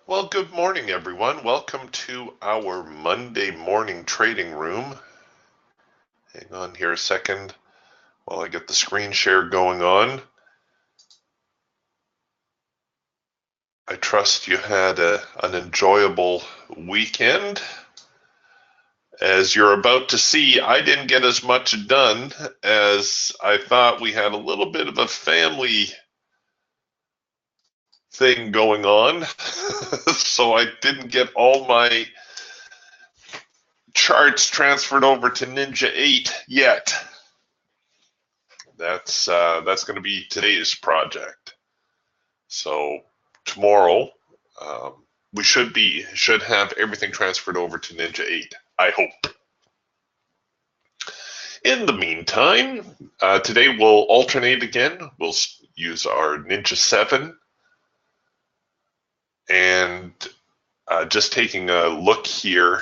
Well, good morning, everyone. Welcome to our Monday morning trading room. Hang on here a second while I get the screen share going on. I trust you had an enjoyable weekend. As you're about to see, I didn't get as much done as I thought. We had a little bit of a family thing going on, so I didn't get all my charts transferred over to Ninja 8 yet. That's going to be today's project. So tomorrow we should have everything transferred over to Ninja 8. I hope. In the meantime, today we'll alternate again. We'll use our Ninja 7 and just taking a look here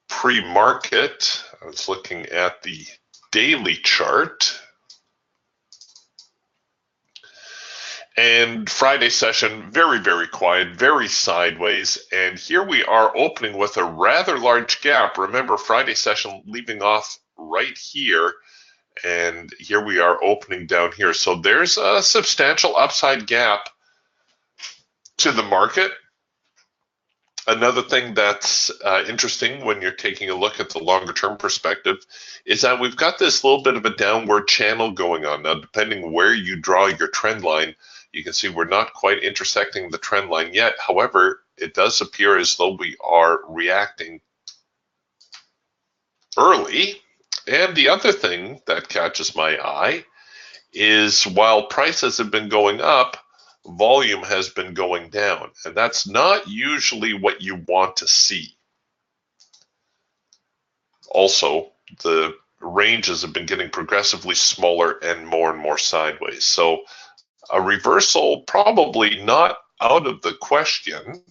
pre-market. I was looking at the daily chart. And Friday session, very, very quiet, very sideways. And here we are opening with a rather large gap. Remember, Friday session leaving off right here. And here we are opening down here. So there's a substantial upside gap to the market. Another thing that's interesting when you're taking a look at the longer term perspective is that we've got this little bit of a downward channel going on. Now, depending where you draw your trend line, you can see we're not quite intersecting the trend line yet. However, it does appear as though we are reacting early. And the other thing that catches my eye is while prices have been going up, volume has been going down. And that's not usually what you want to see. Also, the ranges have been getting progressively smaller and more sideways. So a reversal probably not out of the question.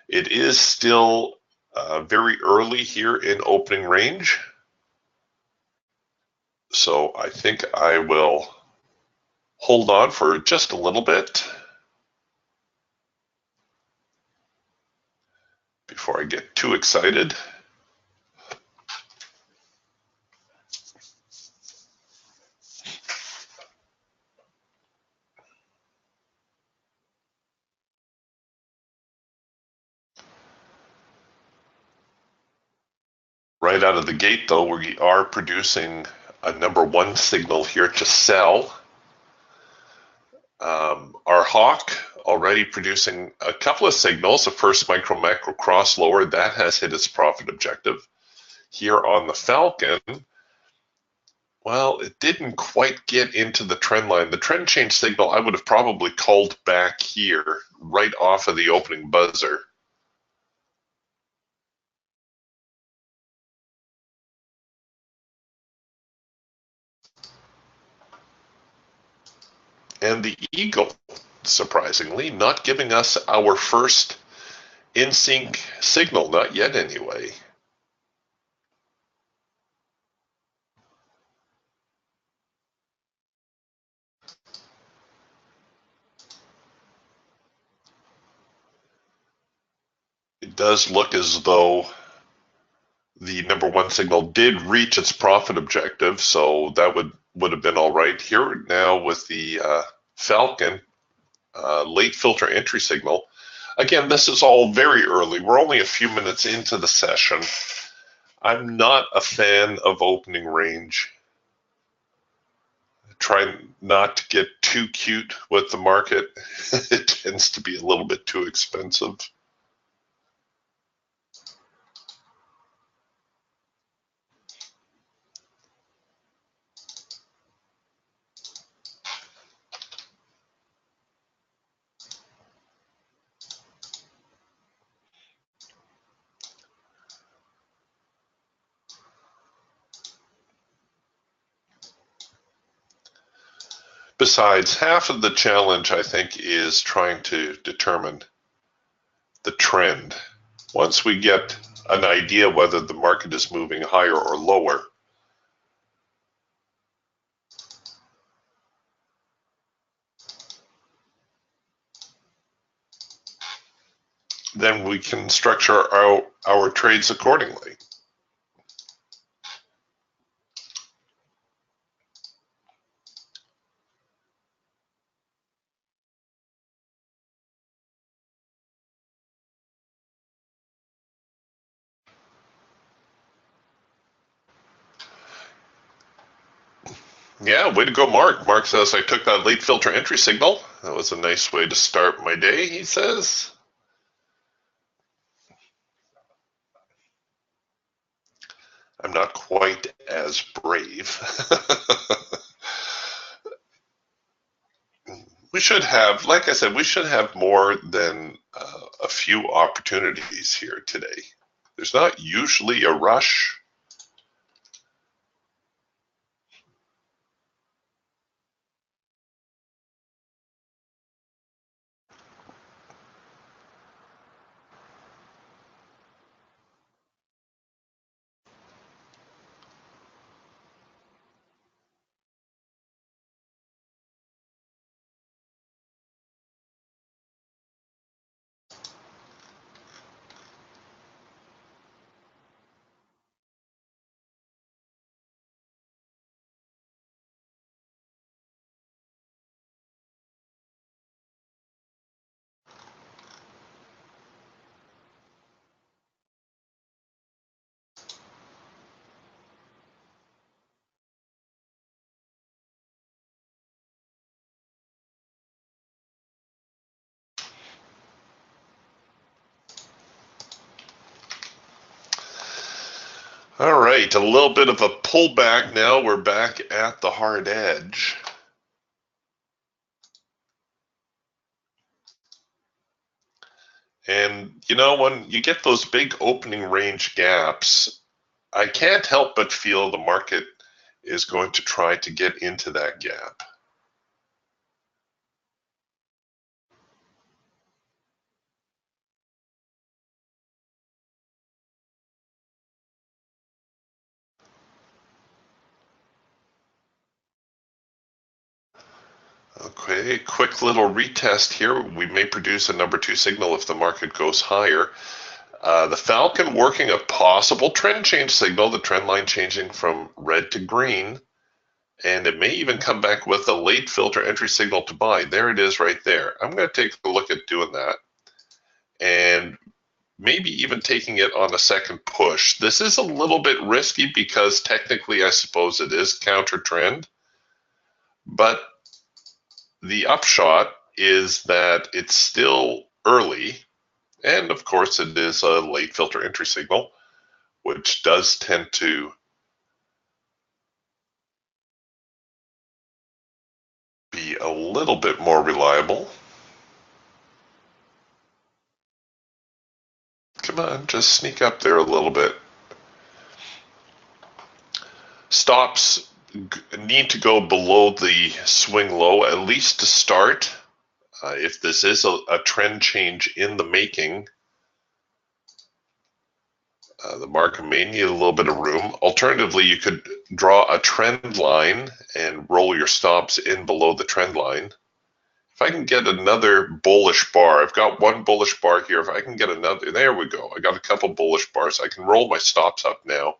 It is still very early here in opening range. So I think I will hold on for just a little bit before I get too excited. Right out of the gate, though, we are producing a number one signal here to sell. Our Hawk already producing a couple of signals. The first micro macro cross lower that has hit its profit objective. Here on the Falcon, well, it didn't quite get into the trend line. The trend change signal I would have probably called back here right off of the opening buzzer. And the Eagle, surprisingly, not giving us our first in-sync signal, not yet anyway. It does look as though the number one signal did reach its profit objective, so that would have been all right. Here now with the Falcon late filter entry signal. Again, this is all very early. We're only a few minutes into the session. I'm not a fan of opening range. Try not to get too cute with the market. It tends to be a little bit too expensive. Besides, half of the challenge, I think, is trying to determine the trend. Once we get an idea whether the market is moving higher or lower, then we can structure our trades accordingly. Yeah, way to go, Mark. Mark says, I took that late filter entry signal. That was a nice way to start my day, he says. I'm not quite as brave. We should have, like I said, we should have more than a few opportunities here today. There's not usually a rush. All right, a little bit of a pullback now. We're back at the hard edge. And, you know, when you get those big opening range gaps, I can't help but feel the market is going to try to get into that gap. Okay, quick little retest here. We may produce a number 2 signal if the market goes higher. The Falcon working a possible trend change signal, the trend line changing from red to green, and it may even come back with a late filter entry signal to buy. There it is right there. I'm going to take a look at doing that and maybe even taking it on a second push. This is a little bit risky because technically I suppose it is counter trend, but the upshot is that it's still early, and of course it is a late filter entry signal, which does tend to be a little bit more reliable. Come on, just sneak up there a little bit. Stops need to go below the swing low, at least to start. If this is a trend change in the making, the market may need a little bit of room. Alternatively, you could draw a trend line and roll your stops in below the trend line. If I can get another bullish bar, I've got one bullish bar here. If I can get another, there we go. I got a couple bullish bars. I can roll my stops up now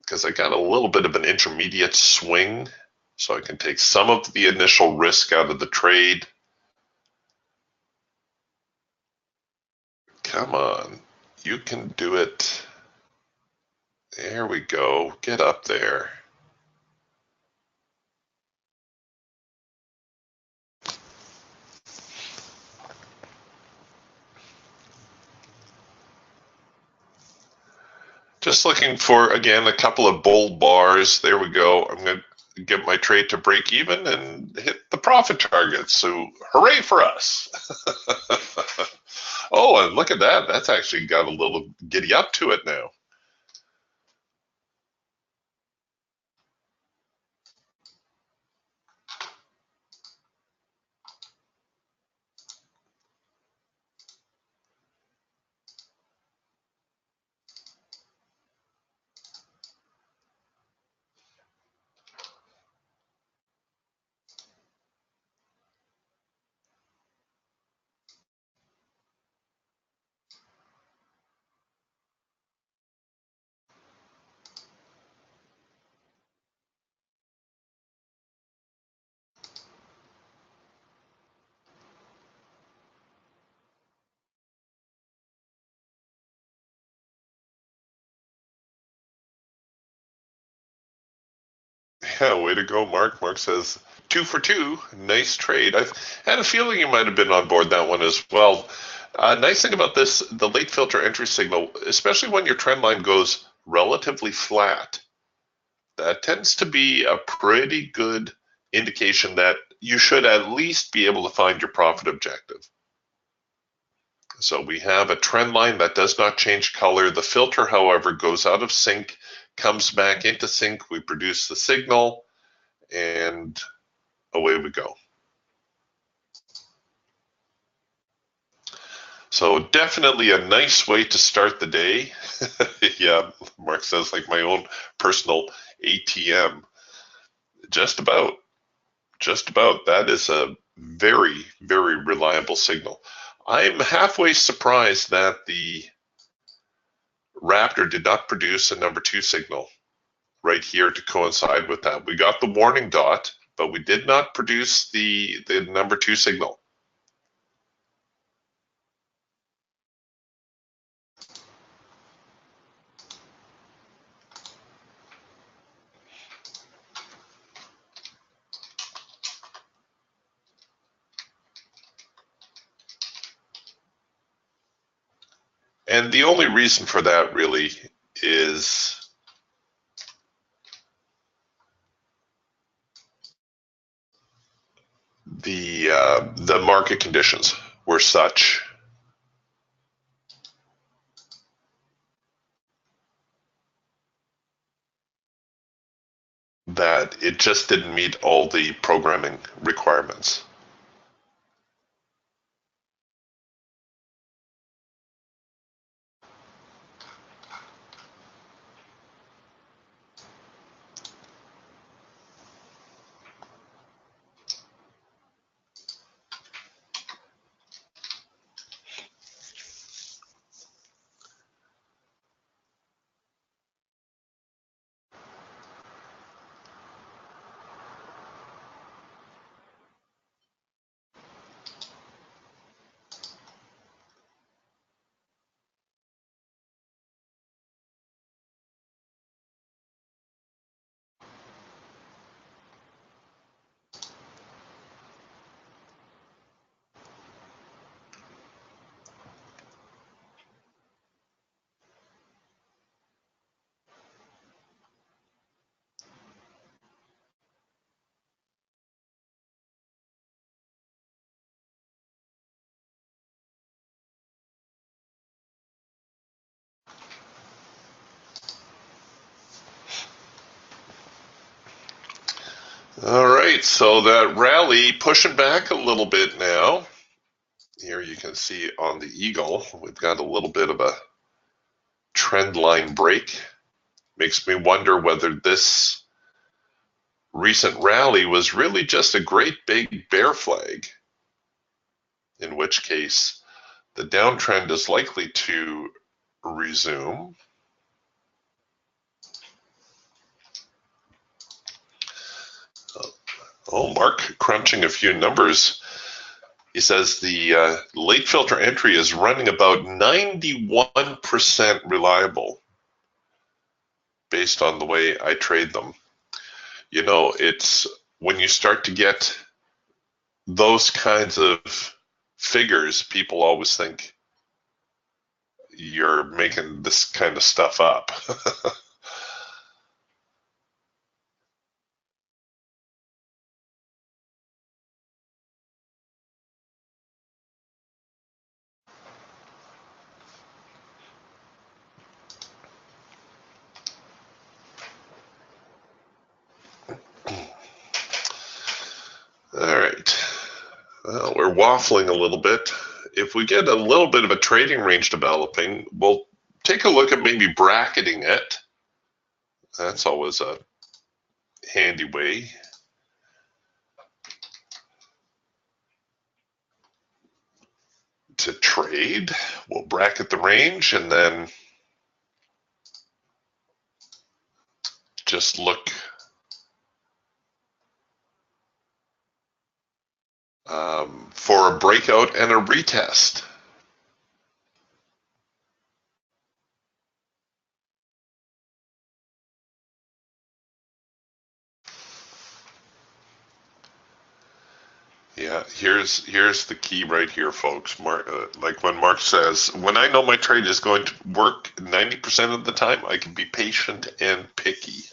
because I got a little bit of an intermediate swing. So I can take some of the initial risk out of the trade. Come on, you can do it. There we go. Get up there. Just looking for, again, a couple of bull bars. There we go. I'm going to get my trade to break even and hit the profit target. So hooray for us. Oh, and look at that. That's actually got a little giddy up to it now. Yeah, way to go, Mark. Mark says 2 for 2. Nice trade. I had a feeling you might have been on board that one as well. Nice thing about this, the late filter entry signal, especially when your trend line goes relatively flat, that tends to be a pretty good indication that you should at least be able to find your profit objective. So we have a trend line that does not change color. The filter, however, goes out of sync, comes back into sync. We produce the signal, and away we go. So definitely a nice way to start the day. Yeah, Mark says, like my own personal ATM. Just about. Just about. That is a very, very reliable signal. I'm halfway surprised that the Raptor did not produce a number 2 signal right here to coincide with that. We got the warning dot, but we did not produce the number 2 signal. And the only reason for that really is the market conditions were such that it just didn't meet all the programming requirements. All right, so that rally pushing back a little bit now. Here you can see on the Eagle, we've got a little bit of a trend line break. Makes me wonder whether this recent rally was really just a great big bear flag, in which case the downtrend is likely to resume. Oh, Mark crunching a few numbers. He says the late filter entry is running about 91% reliable based on the way I trade them. You know, it's when you start to get those kinds of figures, people always think you're making this kind of stuff up. All right. Well, we're waffling a little bit. If we get a little bit of a trading range developing, we'll take a look at maybe bracketing it. That's always a handy way. To trade. We'll bracket the range and then just look for a breakout and a retest. Yeah, here's the key right here, folks. Mark, like when Mark says, when I know my trade is going to work 90% of the time, I can be patient and picky.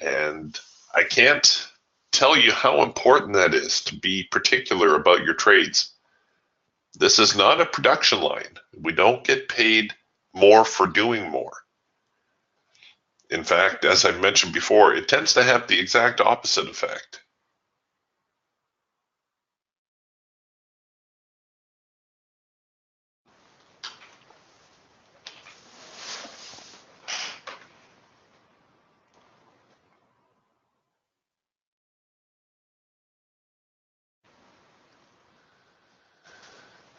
And I can't tell you how important that is to be particular about your trades. This is not a production line. We don't get paid more for doing more. In fact, as I've mentioned before, it tends to have the exact opposite effect.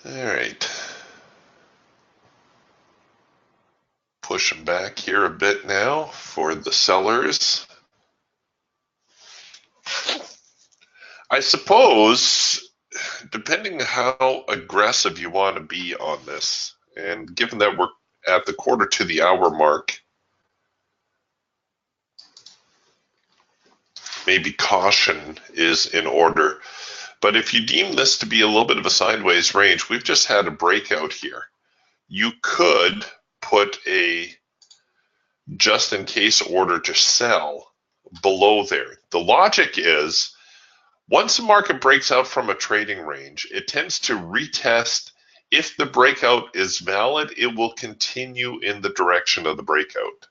All right. Pushing back here a bit now for the sellers. I suppose, depending how aggressive you want to be on this, and given that we're at the quarter to the hour mark, maybe caution is in order. But if you deem this to be a little bit of a sideways range, we've just had a breakout here. You could put a just in case order to sell below there. The logic is once the market breaks out from a trading range, it tends to retest. If the breakout is valid, it will continue in the direction of the breakout.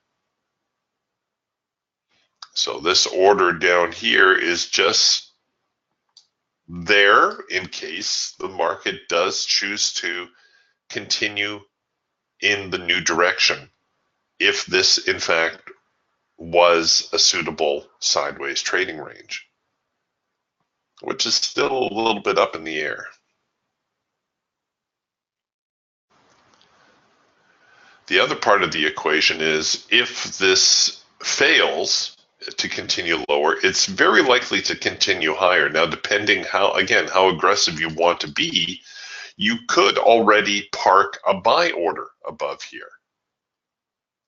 So this order down here is just there in case the market does choose to continue in the new direction, if this in fact was a suitable sideways trading range, which is still a little bit up in the air. The other part of the equation is if this fails to continue lower, it's very likely to continue higher. Now, depending how aggressive you want to be, you could already park a buy order above here.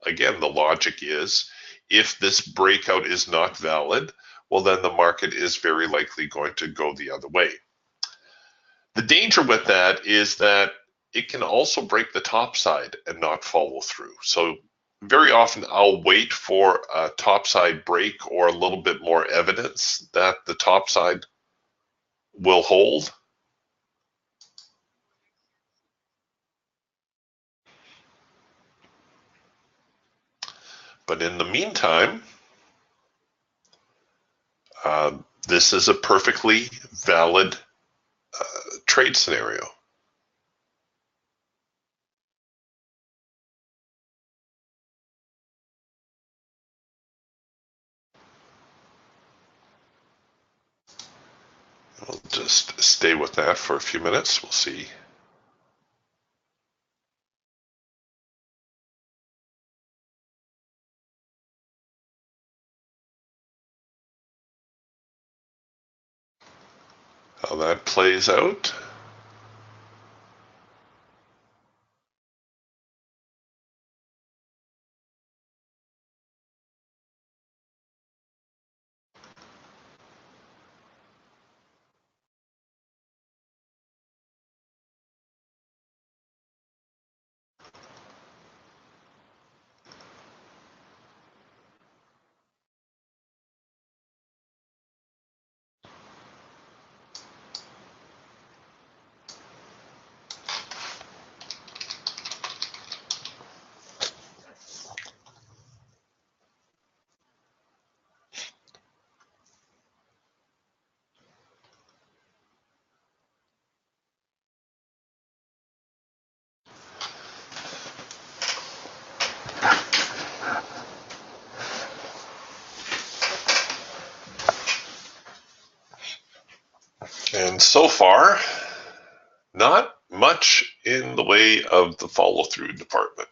Again, the logic is if this breakout is not valid, well, then the market is very likely going to go the other way. The danger with that is that it can also break the top side and not follow through. So very often I'll wait for a topside break or a little bit more evidence that the top side will hold. But in the meantime, this is a perfectly valid trade scenario. We'll just stay with that for a few minutes. We'll see. How that plays out. And so far, not much in the way of the follow-through department.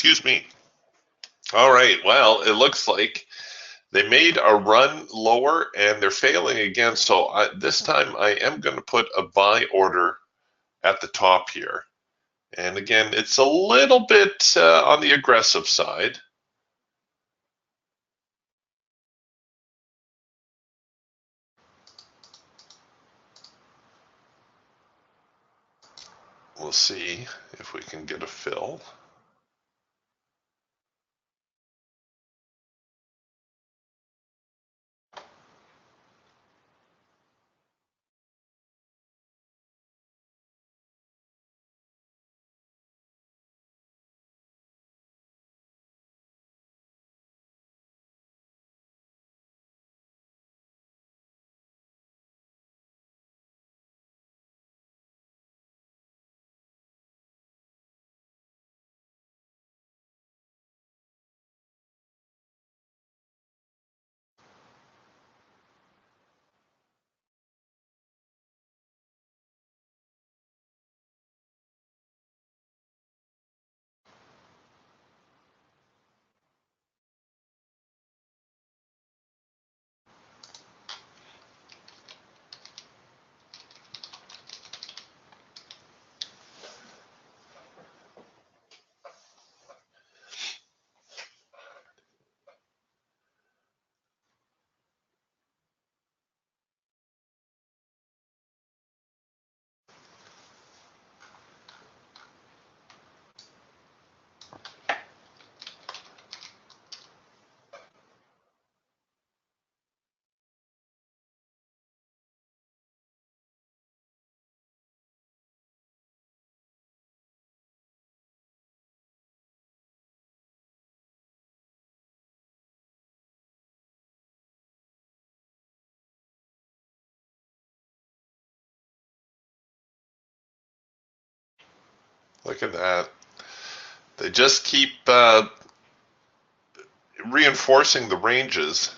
Excuse me. All right, well, it looks like they made a run lower and they're failing again. So this time I am going to put a buy order at the top here. And again, it's a little bit on the aggressive side. We'll see if we can get a fill. Look at that. They just keep reinforcing the ranges.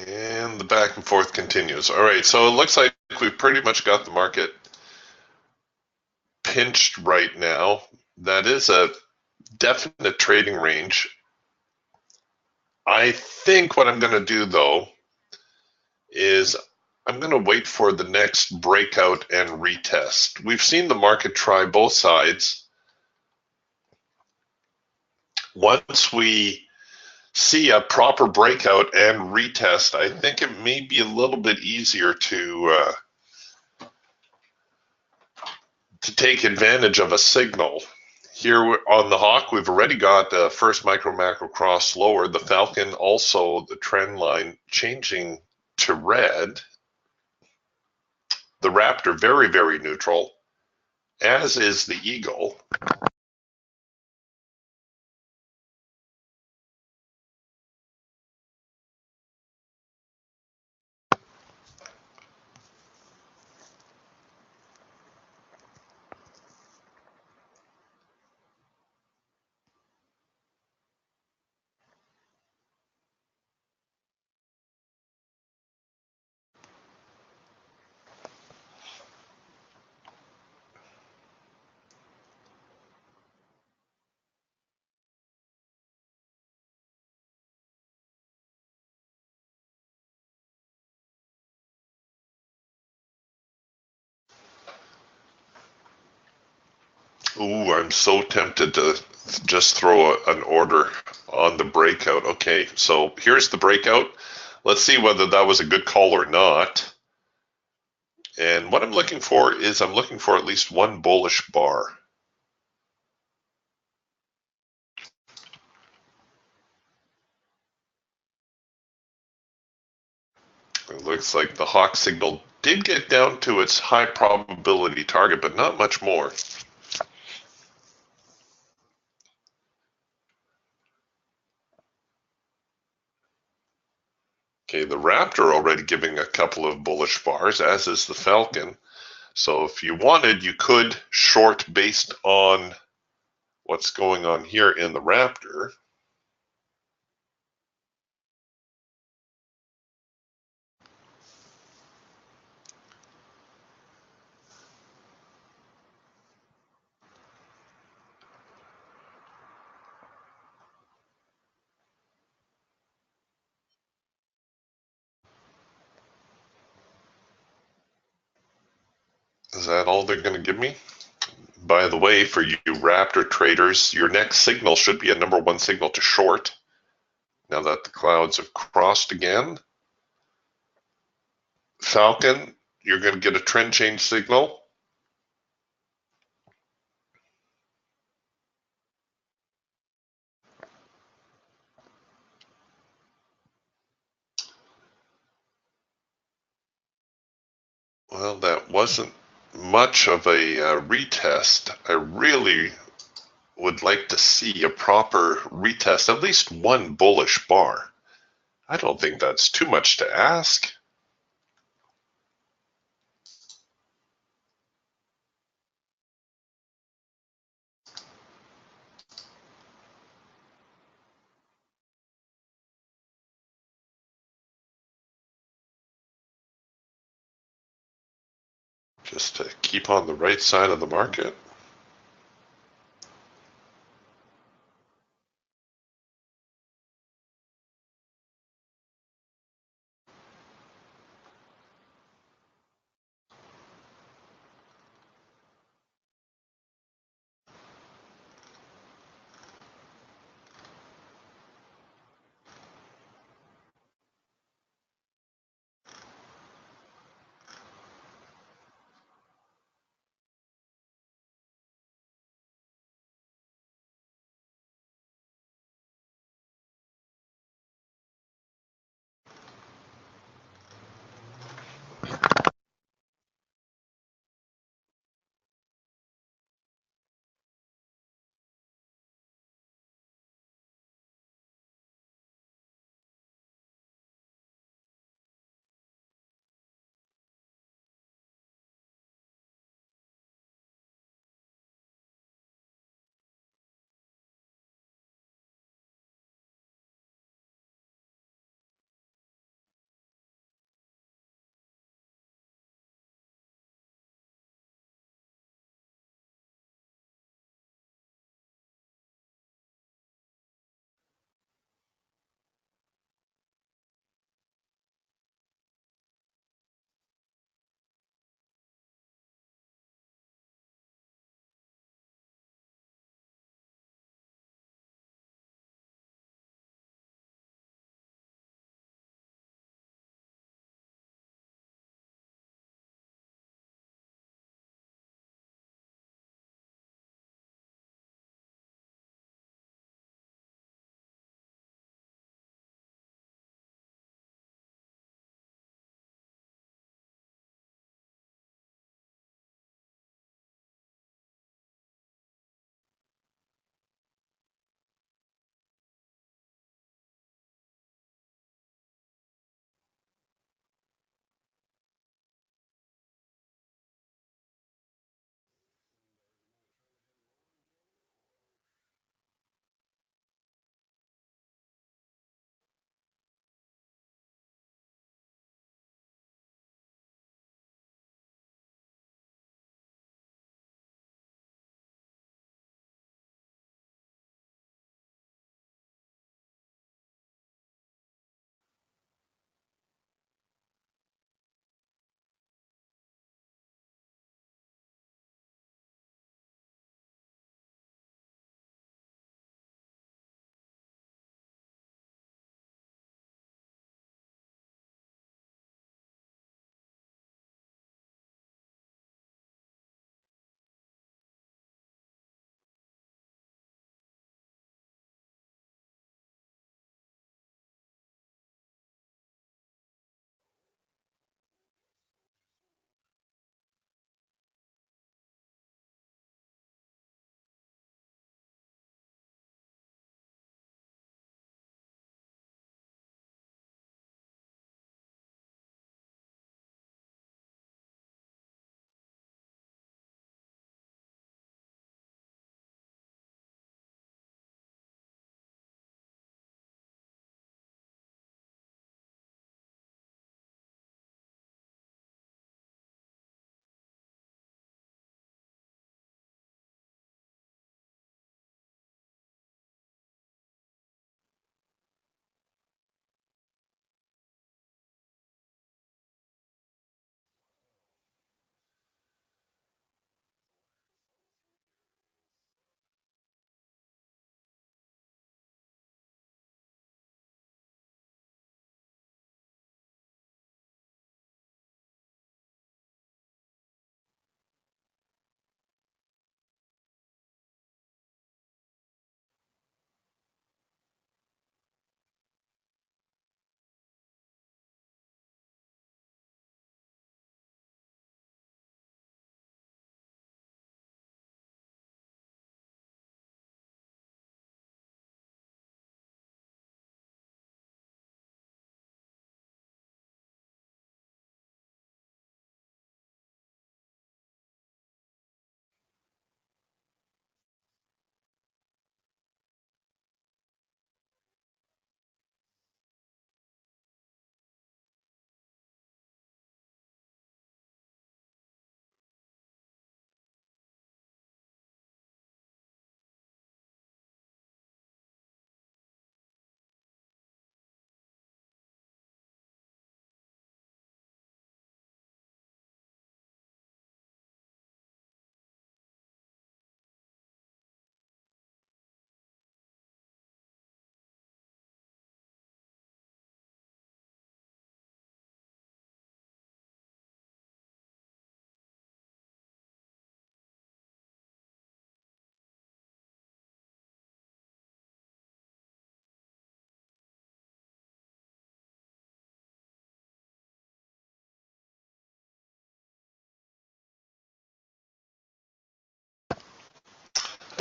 And the back and forth continues. All right, so it looks like we've pretty much got the market pinched right now. That is a definite trading range. I think what I'm going to do, though, is I'm going to wait for the next breakout and retest. We've seen the market try both sides. Once we see a proper breakout and retest, I think it may be a little bit easier to take advantage of a signal. Here on the Hawk, we've already got the first micro macro cross lower. The Falcon also, the trend line changing to red. The Raptor very, very neutral, as is the Eagle. Ooh, I'm so tempted to just throw an order on the breakout. Okay, so here's the breakout. Let's see whether that was a good call or not. And what I'm looking for is I'm looking for at least one bullish bar. It looks like the hawk signal did get down to its high probability target, but not much more. Okay, the Raptor already giving a couple of bullish bars, as is the Falcon. So if you wanted, you could short based on what's going on here in the Raptor. Is that all they're going to give me? By the way, for you Raptor traders, your next signal should be a number one signal to short. Now that the clouds have crossed again. Falcon, you're going to get a trend change signal. Well, that wasn't much of a retest. I really would like to see a proper retest, at least one bullish bar. I don't think that's too much to ask. Just to keep on the right side of the market.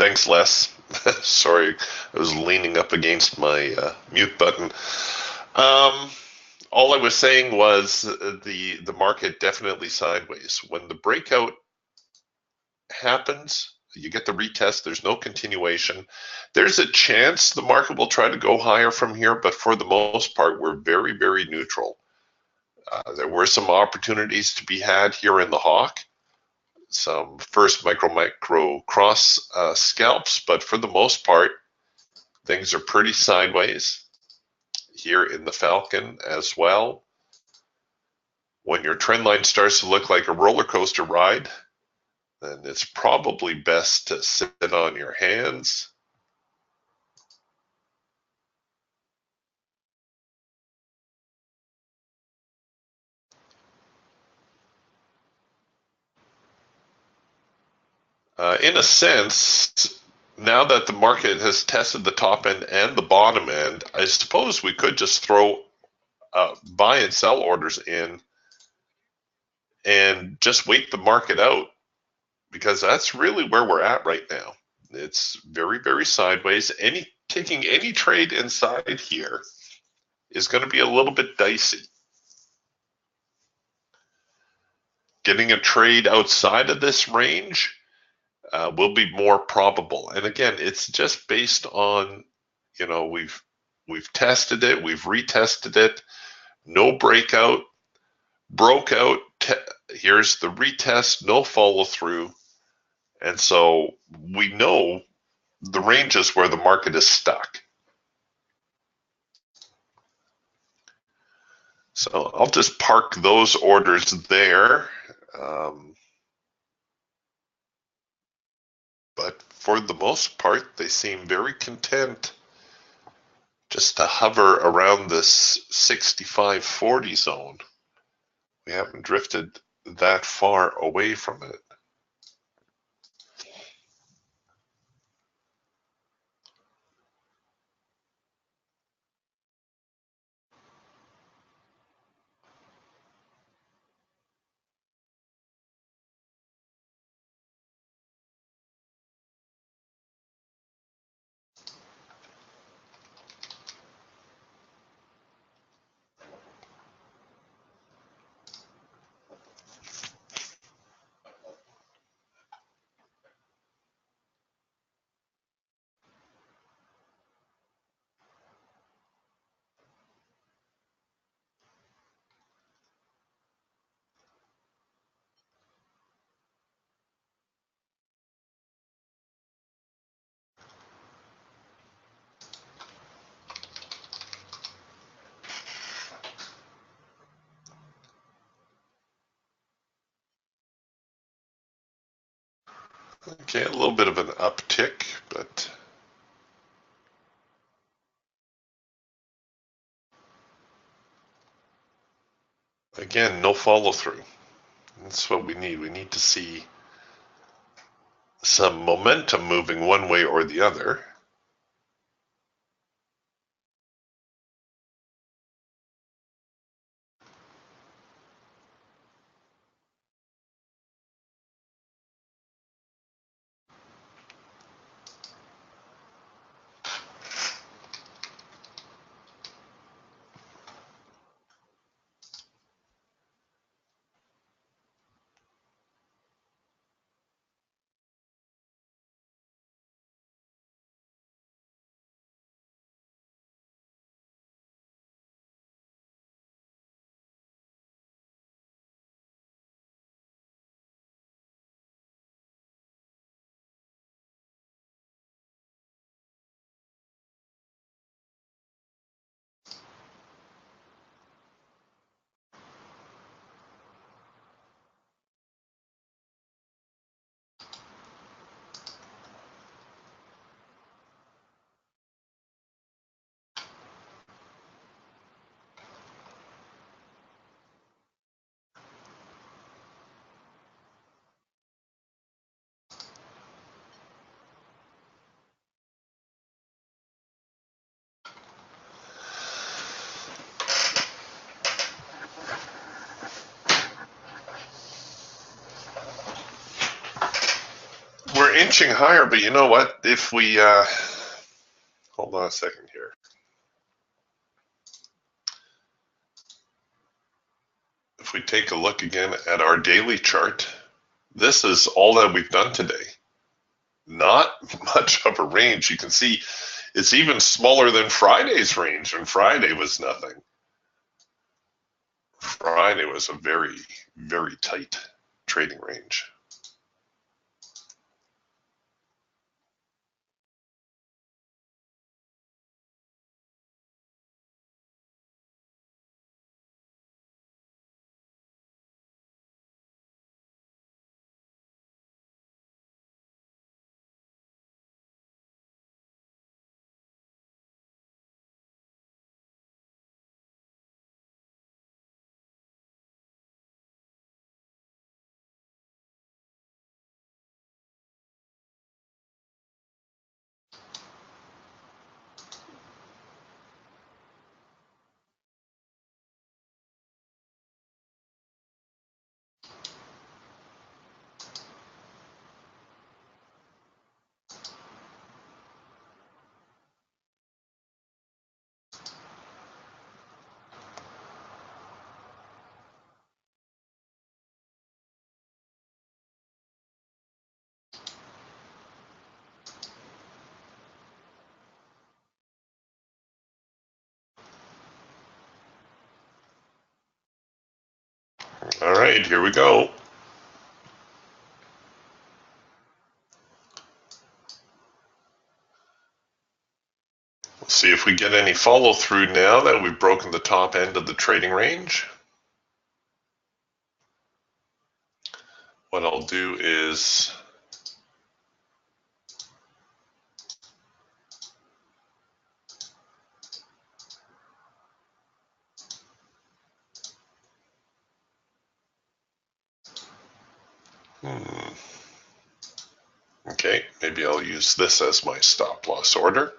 Thanks, Les. Sorry, I was leaning up against my mute button. Um, all I was saying was the market definitely sideways. When the breakout happens, you get the retest, there's no continuation. There's a chance the market will try to go higher from here, but for the most part, we're very, very neutral. There were some opportunities to be had here in the hawk, some first micro cross scalps, but for the most part, things are pretty sideways here in the Falcon as well. When your trend line starts to look like a roller coaster ride, then it's probably best to sit on your hands. In a sense, now that the market has tested the top end and the bottom end, I suppose we could just throw buy and sell orders in and just wait the market out, because that's really where we're at right now. It's very, very sideways. Taking any trade inside here is going to be a little bit dicey. Getting a trade outside of this range will be more probable. And again, it's just based on, we've tested it, we've retested it, no breakout, broke out. Here's the retest, no follow through, and so we know the range is where the market is stuck. So I'll just park those orders there. But for the most part, they seem very content just to hover around this 65.40 zone. We haven't drifted that far away from it. Okay, a little bit of an uptick, but again, no follow through. That's what we need. We need to see some momentum moving one way or the other. we're inching higher, but you know what? If we hold on a second here. If we take a look again at our daily chart, this is all that we've done today. Not much of a range. You can see it's even smaller than Friday's range, and Friday was nothing. Friday was a very, very tight trading range. All right, here we go. We'll see if we get any follow through now that we've broken the top end of the trading range. What I'll do is okay, maybe I'll use this as my stop loss order.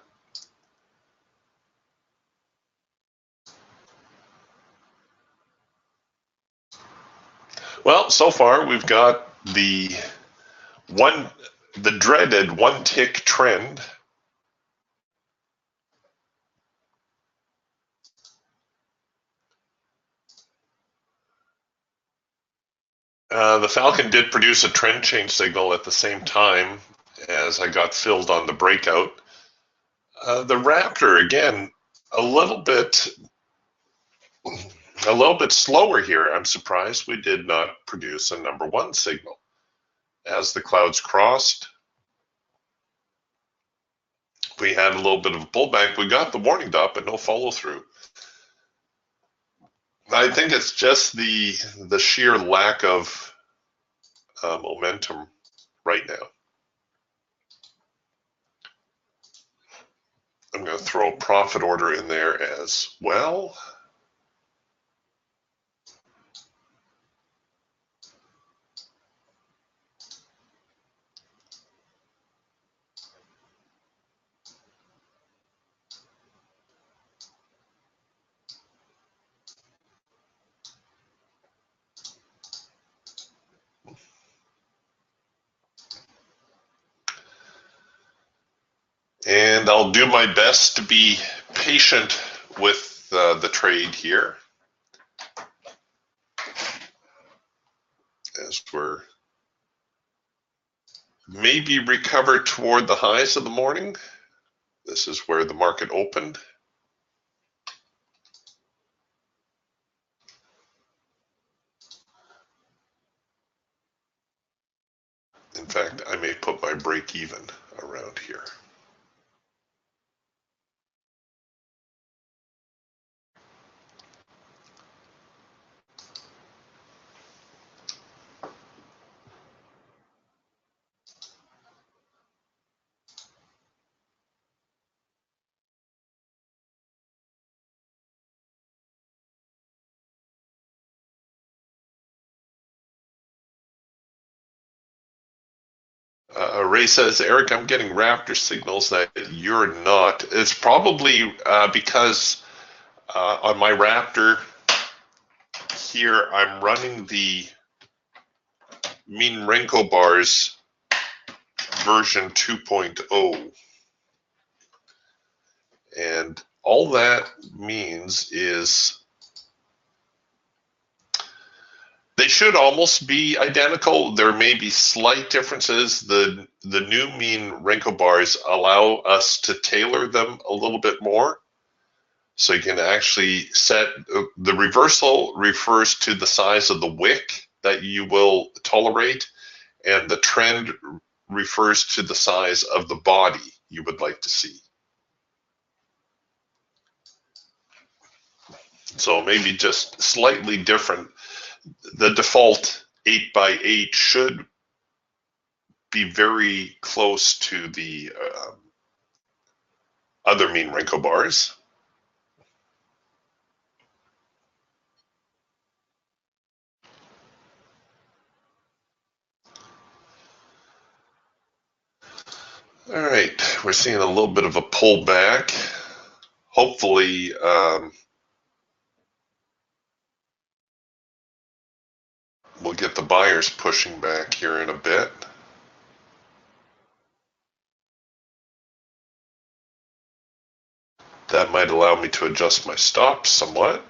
Well, so far we've got the dreaded one tick trend. The Falcon did produce a trend change signal at the same time as I got filled on the breakout. The Raptor, again, a little bit slower here. I'm surprised we did not produce a number one signal. As the clouds crossed, we had a little bit of a pullback. We got the warning dot, but no follow through. I think it's just the sheer lack of momentum right now. I'm going to throw a profit order in there as well. And I'll do my best to be patient with the trade here, as we're maybe recovered toward the highs of the morning. This is where the market opened. In fact, I may put my break even around here. Ray says, Eric, I'm getting Raptor signals that you're not. It's probably because on my Raptor here, I'm running the mean Renko bars version 2.0. And all that means is they should almost be identical. There may be slight differences. The new mean Renko bars allow us to tailor them a little bit more. So you can actually set, the reversal refers to the size of the wick that you will tolerate, and the trend refers to the size of the body you would like to see. So maybe just slightly different. The default 8x8 should be very close to the other mean Renko bars. All right, we're seeing a little bit of a pullback. Hopefully, we'll get the buyers pushing back here in a bit. That might allow me to adjust my stops somewhat.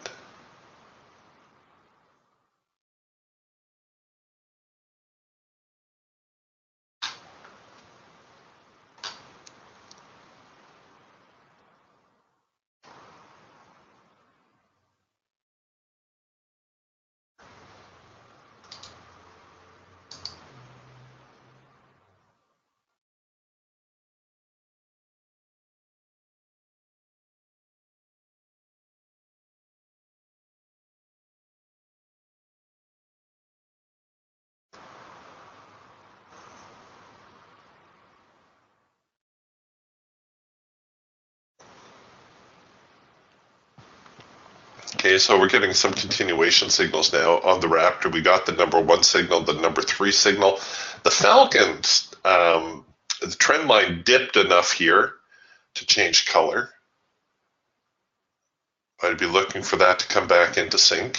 Okay, so we're getting some continuation signals now on the Raptor. We got the number 1 signal, the number 3 signal. The Falcons, the trend line dipped enough here to change color. I'd be looking for that to come back into sync.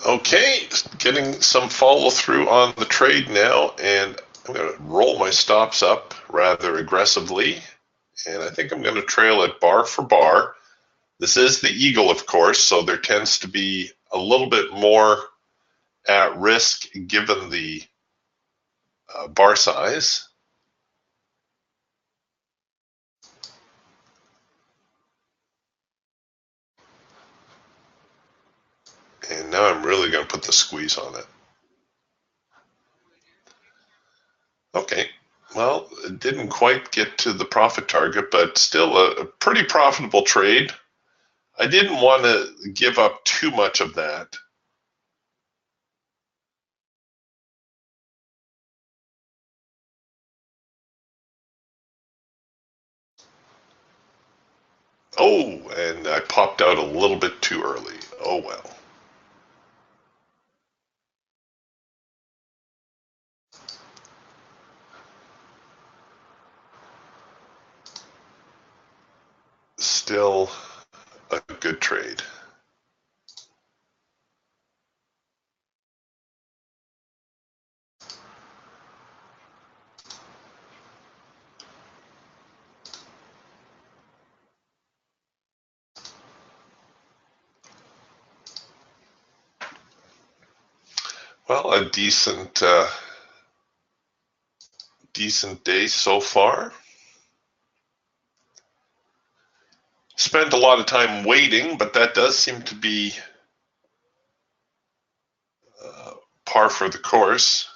Okay, getting some follow through on the trade now, and I'm going to roll my stops up rather aggressively, and I think I'm going to trail it bar for bar. This is the Eagle, of course, so there tends to be a little bit more at risk given the bar size. And now I'm really going to put the squeeze on it. Okay, well, it didn't quite get to the profit target, but still a pretty profitable trade. I didn't want to give up too much of that. Oh, and I popped out a little bit too early. Oh well. still a good trade. Well, a decent day so far. Spent a lot of time waiting, but that does seem to be par for the course.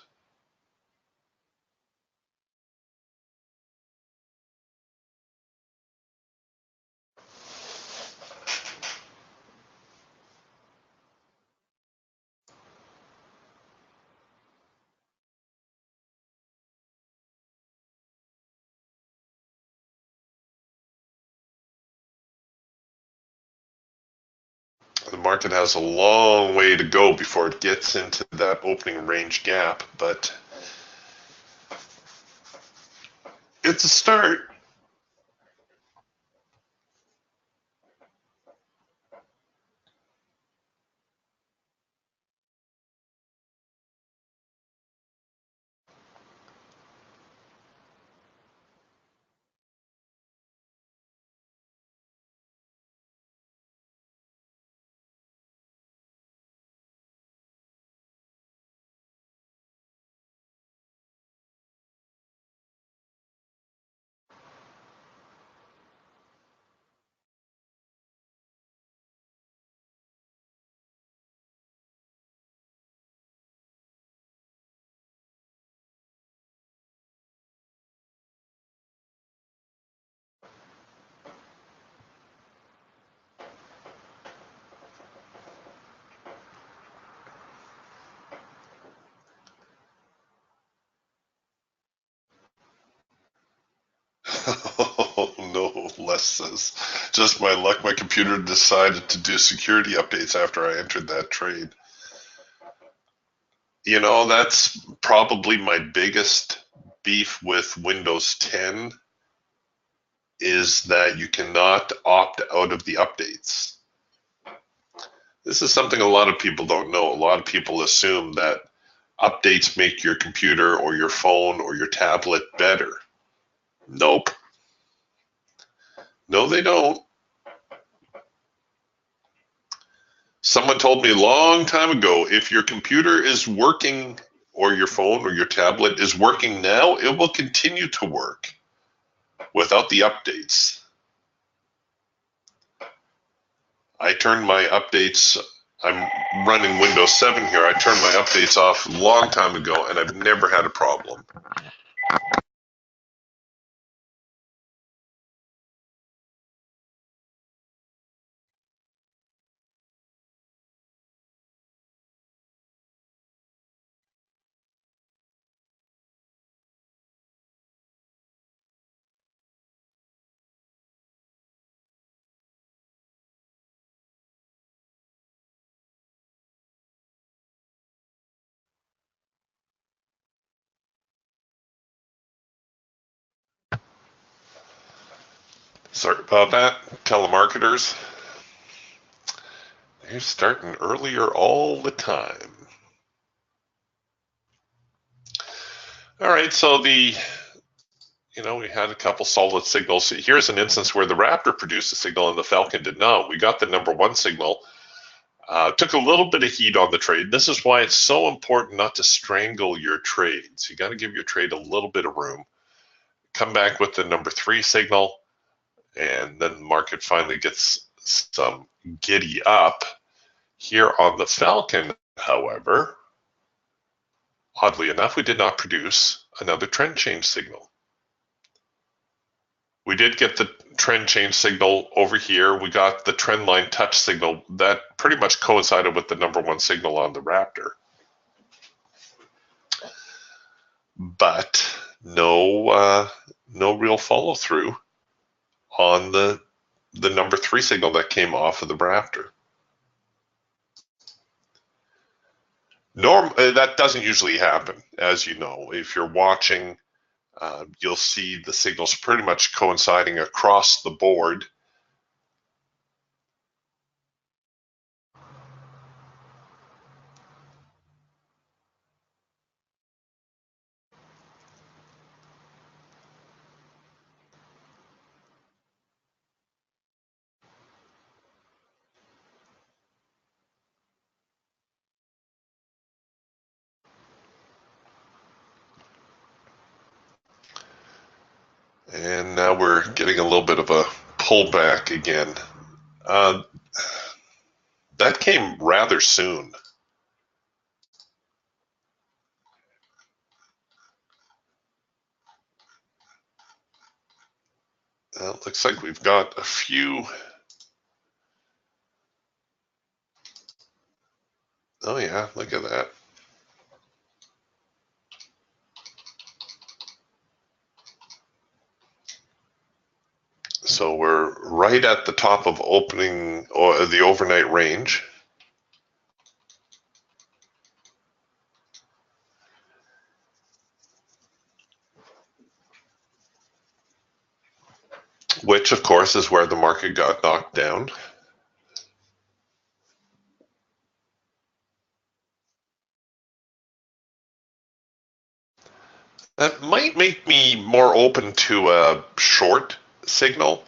The market has a long way to go before it gets into that opening range gap, but it's a start. Oh, no, Les says. Just my luck, my computer decided to do security updates after I entered that trade. You know, that's probably my biggest beef with Windows 10 is that you cannot opt out of the updates. This is something a lot of people don't know. A lot of people assume that updates make your computer or your phone or your tablet better. Nope. No, they don't. Someone told me a long time ago, if your computer is working or your phone or your tablet is working now, it will continue to work without the updates. I turned my updates, I'm running Windows 7 here, I turned my updates off a long time ago and I've never had a problem. Sorry about that, telemarketers. They're starting earlier all the time. All right, so we had a couple solid signals. Here's an instance where the Raptor produced a signal and the Falcon did not. We got the number one signal. Took a little bit of heat on the trade. This is why it's so important not to strangle your trades. You got to give your trade a little bit of room. Come back with the number three signal, and then the market finally gets some giddy up. Here on the Falcon, however, oddly enough, we did not produce another trend change signal. We did get the trend change signal over here. We got the trend line touch signal that pretty much coincided with the number one signal on the Raptor. But no real follow through on the number three signal that came off of the Raptor. That doesn't usually happen, as you know. If you're watching, you'll see the signals pretty much coinciding across the board. And now we're getting a little bit of a pullback again. Uh, that came rather soon. Looks like we've got a few. Oh yeah, look at that. So we're right at the top of opening or the overnight range. Which of course is where the market got knocked down. That might make me more open to a short signal.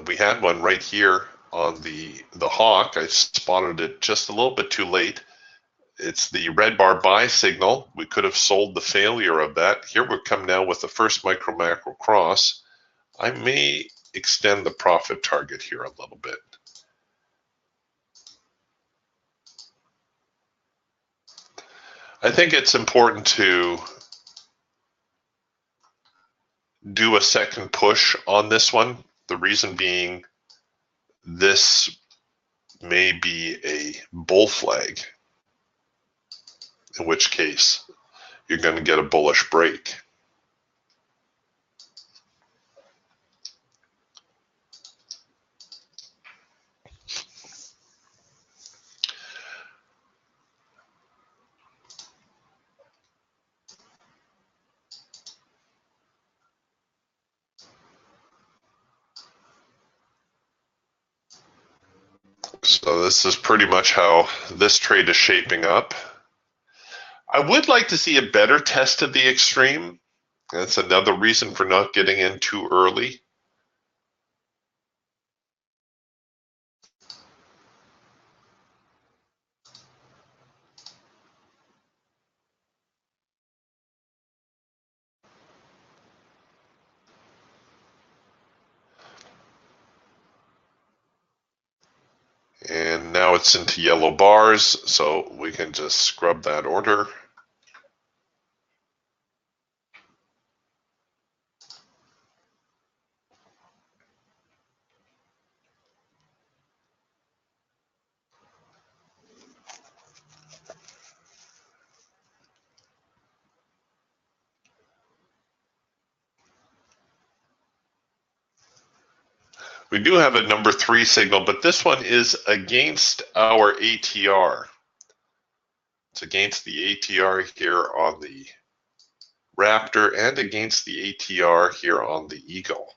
We had one right here on the hawk. I spotted it just a little bit too late. It's the red bar buy signal. We could have sold the failure of that. Here we come now with the first micro macro cross. I may extend the profit target here a little bit. I think it's important to do a second push on this one. The reason being, this may be a bull flag, in which case you're going to get a bullish break. So this is pretty much how this trade is shaping up. I would like to see a better test of the extreme. That's another reason for not getting in too early. And now it's into yellow bars, so we can just scrub that order. We do have a number 3 signal, but this one is against our ATR. It's against the ATR here on the Raptor and against the ATR here on the Eagle.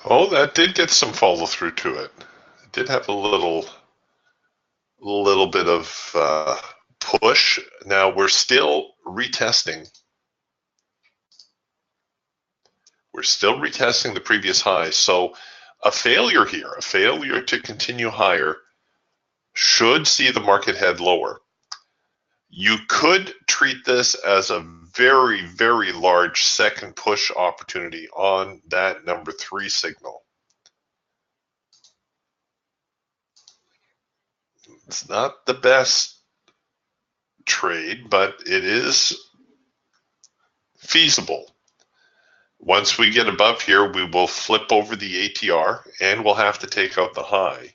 Oh, that did get some follow through to it. It did have a little bit of push. Now we're still retesting. We're still retesting the previous high. So a failure here, a failure to continue higher, should see the market head lower. You could treat this as a very, very large second push opportunity on that number 3 signal. It's not the best trade, but it is feasible. Once we get above here, we will flip over the ATR and we'll have to take out the high.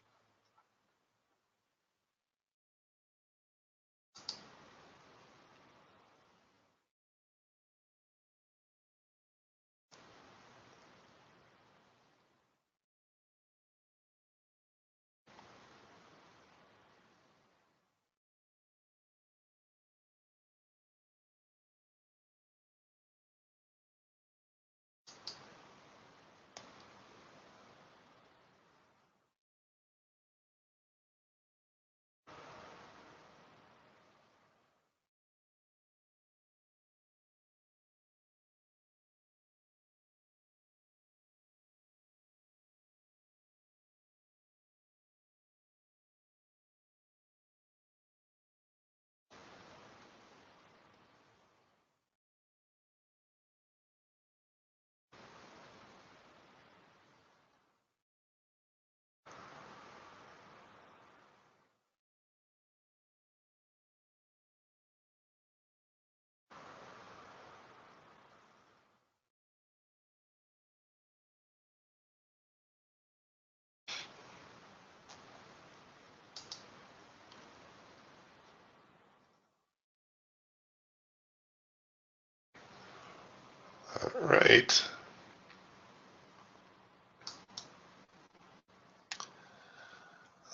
All right.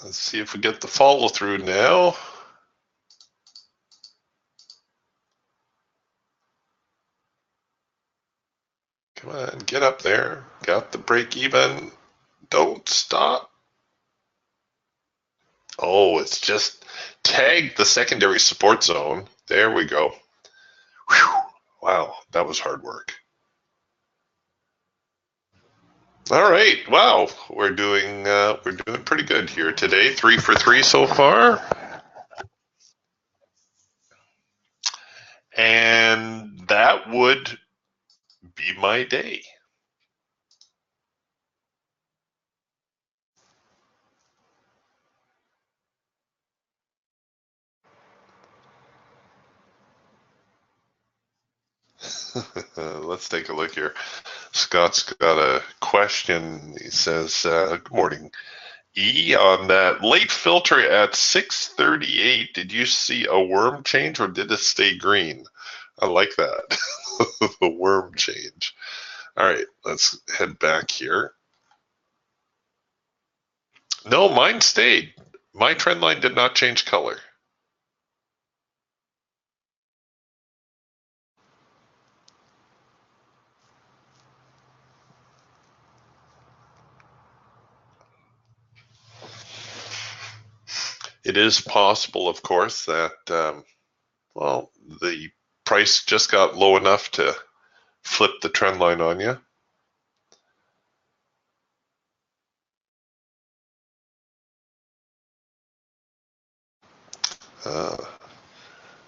Let's see if we get the follow through now. Come on, get up there. Got the break even. Don't stop. Oh, it's just tagged the secondary support zone. There we go. Whew. Wow, that was hard work. All right, wow, we're doing pretty good here today. 3 for 3 so far, and that would be my day. Let's take a look here. Scott's got a question. He says, "Good morning, E. On that late filter at 6:38, did you see a worm change or did it stay green?" I like that. The worm change. All right, let's head back here. No, mine stayed. My trend line did not change color. It is possible, of course, that, well, the price just got low enough to flip the trend line on you.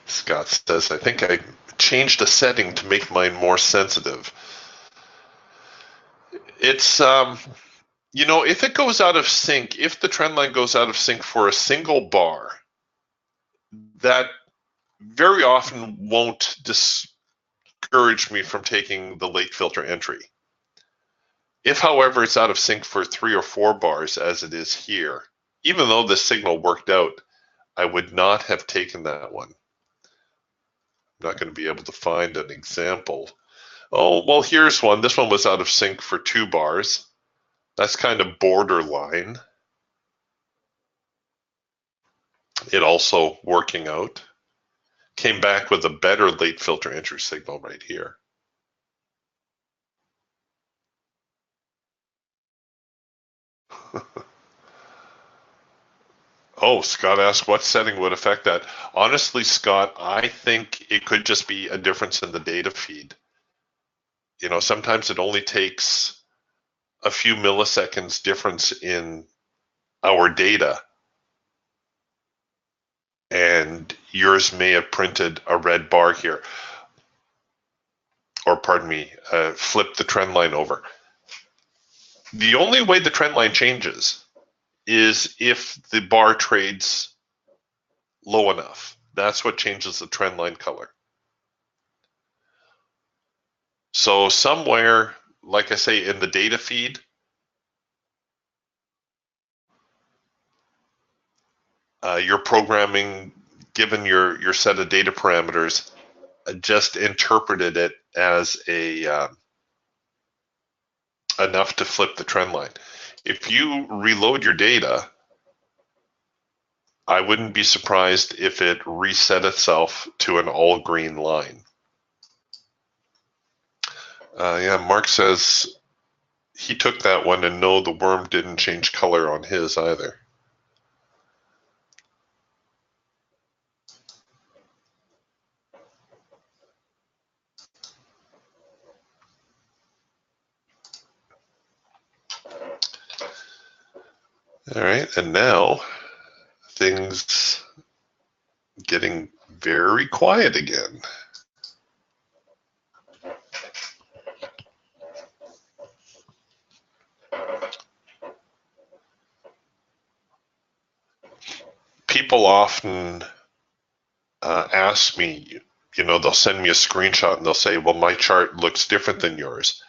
Scott says, I think I changed a setting to make mine more sensitive. It's, if it goes out of sync, if the trend line goes out of sync for a single bar, that very often won't discourage me from taking the late filter entry. If, however, it's out of sync for 3 or 4 bars, as it is here, even though the signal worked out, I would not have taken that one. I'm not going to be able to find an example. Oh, well, here's one. This one was out of sync for 2 bars. That's kind of borderline. It also working out. Came back with a better late filter entry signal right here. Oh, Scott asked what setting would affect that. Honestly, Scott, I think it could just be a difference in the data feed. You know, sometimes it only takes a few milliseconds difference in our data, and yours may have printed a red bar here, or pardon me, flip the trend line over. The only way the trend line changes is if the bar trades low enough. That's what changes the trend line color. So somewhere, like I say, in the data feed, your programming, given your set of data parameters, just interpreted it as a enough to flip the trend line. If you reload your data, I wouldn't be surprised if it reset itself to an all green line. Yeah, Mark says he took that one, and no, the worm didn't change color on his either. All right, and now things getting very quiet again. People often ask me, you know, they'll send me a screenshot and they'll say, well, my chart looks different than yours.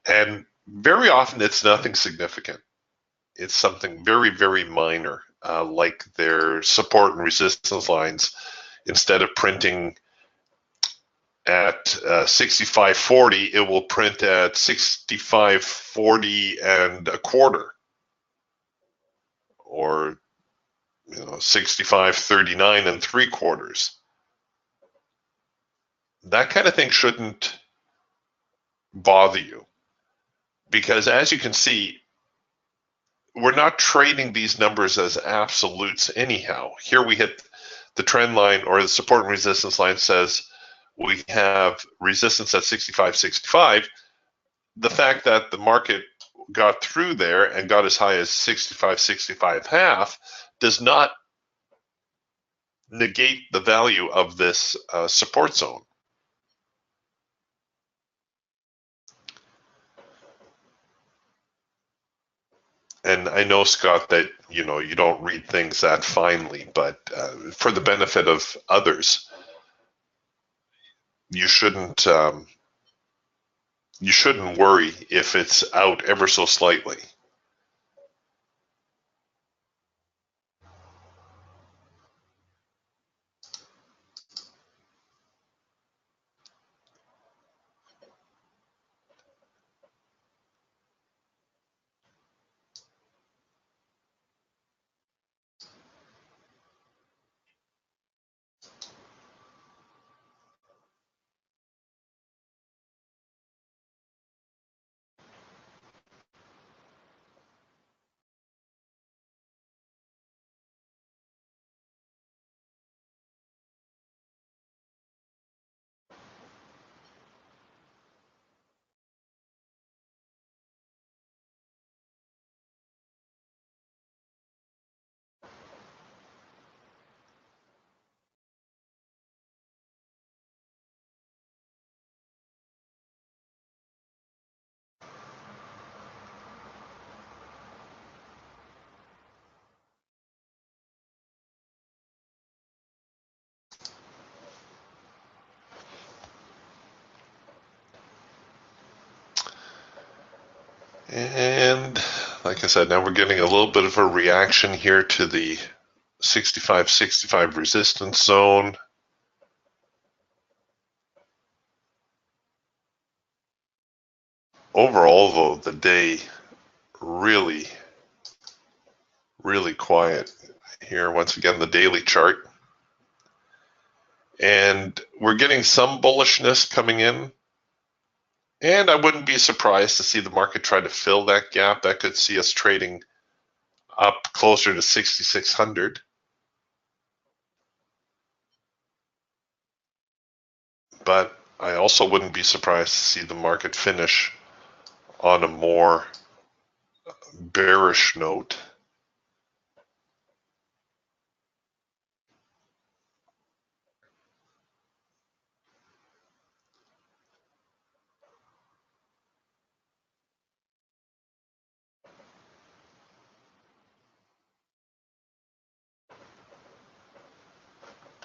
And very often it's nothing significant. It's something very, very minor, like their support and resistance lines. Instead of printing at 65.40, it will print at 65.40 and a quarter, or 65.39 and three quarters. That kind of thing shouldn't bother you, because as you can see, we're not trading these numbers as absolutes anyhow. Here we hit the trend line, or the support and resistance line says we have resistance at 65.65. The fact that the market got through there and got as high as 65.65 half does not negate the value of this support zone. And I know, Scott, that you don't read things that finely, but for the benefit of others, you shouldn't worry if it's out ever so slightly. And like I said, now we're getting a little bit of a reaction here to the 65.65 resistance zone. Overall, though, the day really, really quiet. Here, once again, the daily chart. And we're getting some bullishness coming in. And I wouldn't be surprised to see the market try to fill that gap. That could see us trading up closer to 6,600. But I also wouldn't be surprised to see the market finish on a more bearish note.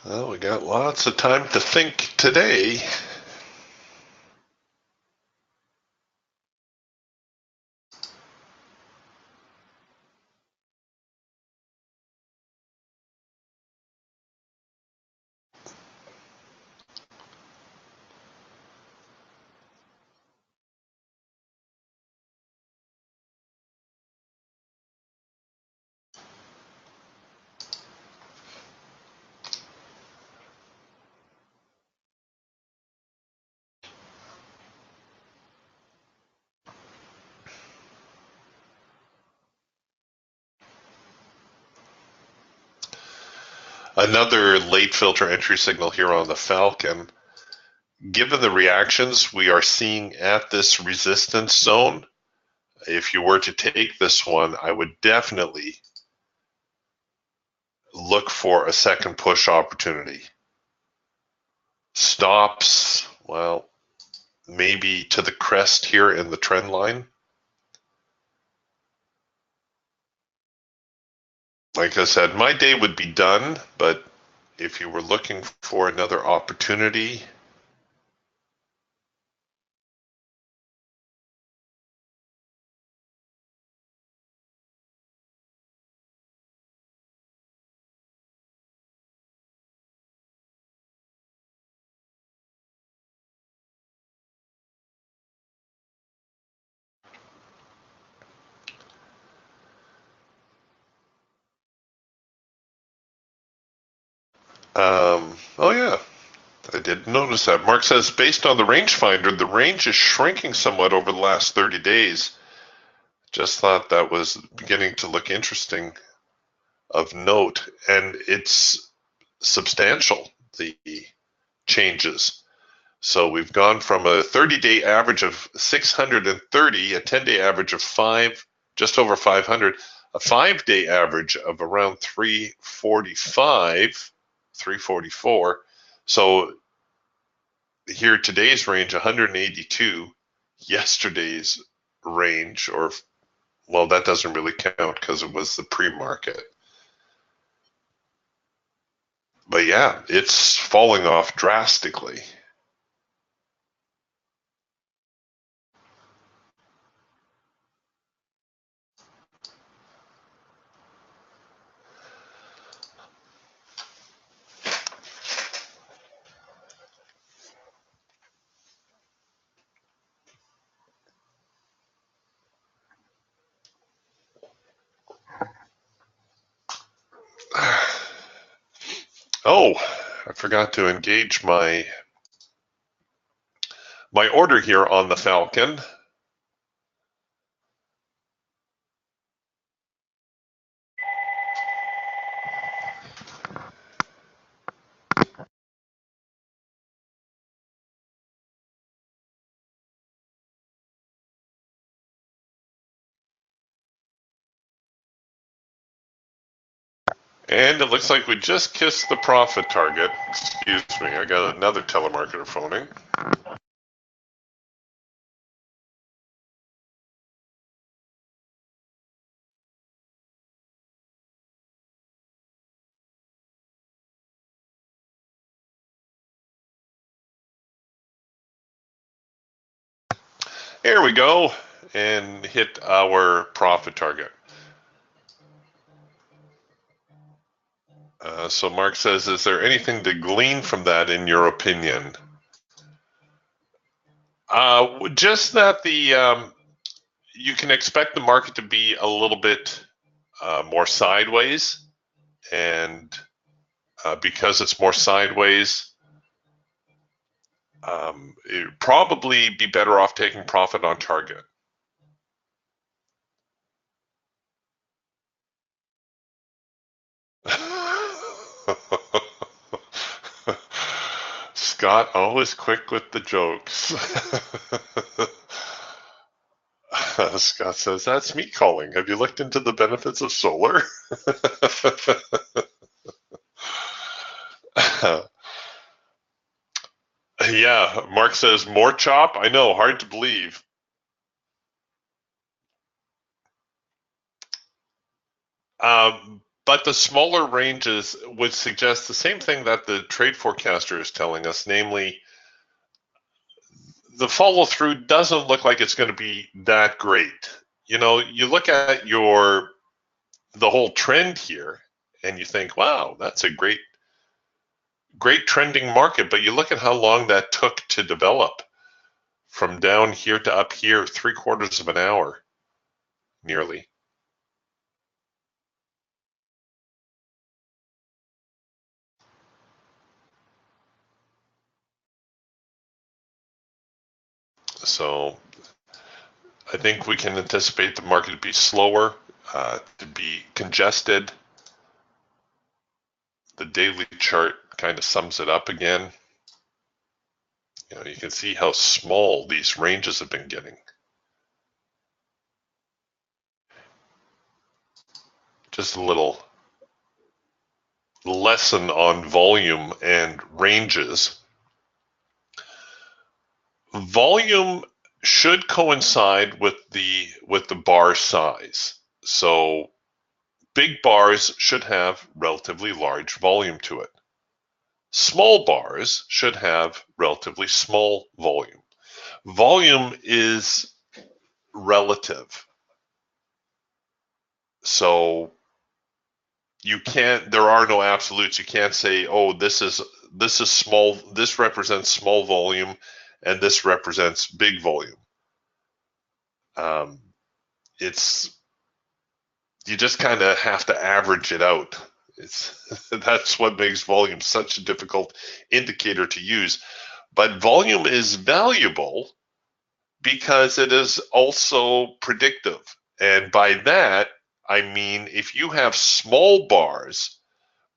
Well, we got lots of time to think today. Another late filter entry signal here on the Falcon. Given the reactions we are seeing at this resistance zone, if you were to take this one, I would definitely look for a second push opportunity. Stops, well, maybe to the crest here in the trend line. Like I said, my day would be done, but if you were looking for another opportunity, oh yeah, I did notice that. Mark says, based on the rangefinder, the range is shrinking somewhat over the last 30 days. Just thought that was beginning to look interesting of note, and it's substantial, the changes. So we've gone from a 30-day average of 630, a 10-day average of just over 500, a 5-day average of around 345, 344. So here today's range 182, yesterday's range, or well, that doesn't really count because it was the pre-market. But yeah, it's falling off drastically. Oh, I forgot to engage my order here on the Falcon. And it looks like we just kissed the profit target. Excuse me, I got another telemarketer phoning. Here we go, and hit our profit target. So Mark says, is there anything to glean from that in your opinion? Just that you can expect the market to be a little bit more sideways, and because it's more sideways, it'd probably be better off taking profit on target. Scott, always quick with the jokes. Scott says, that's me calling. Have you looked into the benefits of solar? Yeah, Mark says, more chop? I know, hard to believe. But the smaller ranges would suggest the same thing that the trade forecaster is telling us, namely, the follow through doesn't look like it's going to be that great. You know, you look at the whole trend here and you think, wow, that's a great trending market. But you look at how long that took to develop from down here to up here, 3/4 of an hour nearly. So I think we can anticipate the market to be slower, to be congested. The daily chart kind of sums it up again. You know, you can see how small these ranges have been getting. Just a little lesson on volume and ranges. Volume should coincide with the bar size. So big bars should have relatively large volume to it. Small bars should have relatively small volume. Volume is relative. So there are no absolutes. You can't say, oh, this is small, this represents small volume and this represents big volume. It's, you just kind of have to average it out. That's what makes volume such a difficult indicator to use. But volume is valuable because it is also predictive. And by that, I mean, if you have small bars